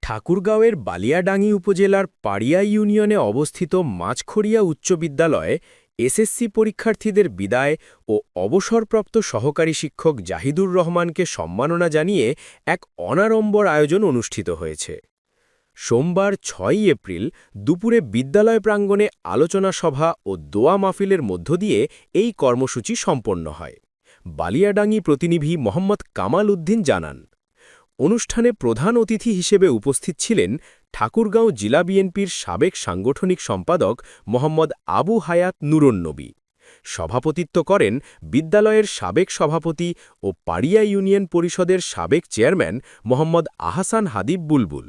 ঠাকুরগাঁওয়ের বালিয়াডাঙ্গি উপজেলার পাড়িয়া ইউনিয়নে অবস্থিত মাছখড়িয়া উচ্চ বিদ্যালয়ে এসএসসি পরীক্ষার্থীদের বিদায় ও অবসরপ্রাপ্ত সহকারী শিক্ষক জাহিদুর রহমানকে সম্মাননা জানিয়ে এক অনাড়ম্বর আয়োজন অনুষ্ঠিত হয়েছে। সোমবার ৬ এপ্রিল দুপুরে বিদ্যালয় প্রাঙ্গণে আলোচনা সভা ও দোয়া মাহফিলের মধ্য দিয়ে এই কর্মসূচি সম্পন্ন হয়। বালিয়াডাঙ্গি প্রতিনিধি মোহাম্মদ কামাল উদ্দিন জানান, অনুষ্ঠানে প্রধান অতিথি হিসেবে উপস্থিত ছিলেন ঠাকুরগাঁও জেলা বিএনপির সাবেক সাংগঠনিক সম্পাদক মোহাম্মদ আবু হায়াত নুরুন্নবী। সভাপতিত্ব করেন বিদ্যালয়ের সাবেক সভাপতি ও পাড়িয়া ইউনিয়ন পরিষদের সাবেক চেয়ারম্যান মোহাম্মদ আহসান হাদিব বুলবুল।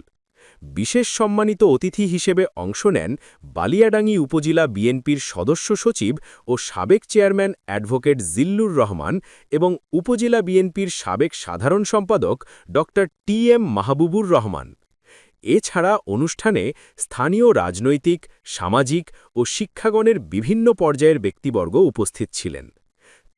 বিশেষ সম্মানিত অতিথি হিসেবে অংশ নেন বালিয়াডাঙ্গি উপজেলা বিএনপির সদস্য সচিব ও সাবেক চেয়ারম্যান অ্যাডভোকেট জিল্লুর রহমান এবং উপজেলা বিএনপির সাবেক সাধারণ সম্পাদক ড টি.এম. মাহবুবুর রহমান। এছাড়া অনুষ্ঠানে স্থানীয় রাজনৈতিক, সামাজিক ও শিক্ষাগণের বিভিন্ন পর্যায়ের ব্যক্তিবর্গ উপস্থিত ছিলেন।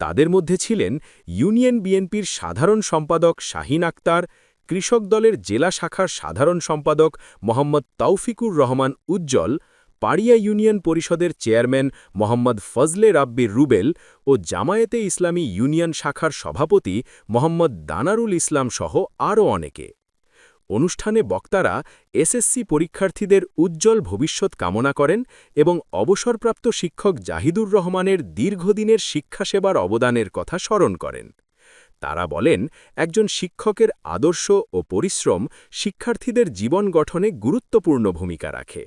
তাদের মধ্যে ছিলেন ইউনিয়ন বিএনপির সাধারণ সম্পাদক শাহিন আক্তার, কৃষক দলের জেলা শাখার সাধারণ সম্পাদক মোহাম্মদ তৌফিকুর রহমান উজ্জ্বল, পাড়িয়া ইউনিয়ন পরিষদের চেয়ারম্যান মোহাম্মদ ফজলে রাব্বি রুবেল ও জামায়াতে ইসলামী ইউনিয়ন শাখার সভাপতি মোহাম্মদ দানারুল ইসলাম সহ আরও অনেকে। অনুষ্ঠানে বক্তারা এসএসসি পরীক্ষার্থীদের উজ্জ্বল ভবিষ্যৎ কামনা করেন এবং অবসরপ্রাপ্ত শিক্ষক জাহিদুর রহমানের দীর্ঘদিনের শিক্ষাসেবার অবদানের কথা স্মরণ করেন। তারা বলেন, একজন শিক্ষকের আদর্শ ও পরিশ্রম শিক্ষার্থীদের জীবন গঠনে গুরুত্বপূর্ণ ভূমিকা রাখে।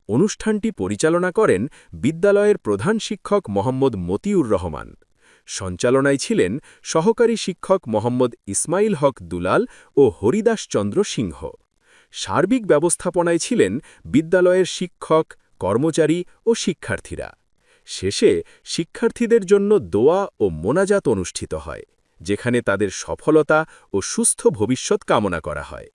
অনুষ্ঠানটি পরিচালনা করেন বিদ্যালয়ের প্রধান শিক্ষক মোহাম্মদ মতিউর রহমান। সঞ্চালনায় ছিলেন সহকারী শিক্ষক মোহাম্মদ ইসমাইল হক দুলাল ও হরিদাস চন্দ্র সিংহ। সার্বিক ব্যবস্থাপনায় ছিলেন বিদ্যালয়ের শিক্ষক, কর্মচারী ও শিক্ষার্থীরা। শেষে শিক্ষার্থীদের জন্য দোয়া ও মোনাজাত অনুষ্ঠিত হয়, যেখানে তাদের সফলতা ও সুস্থ ভবিষ্যৎ কামনা করা হয়।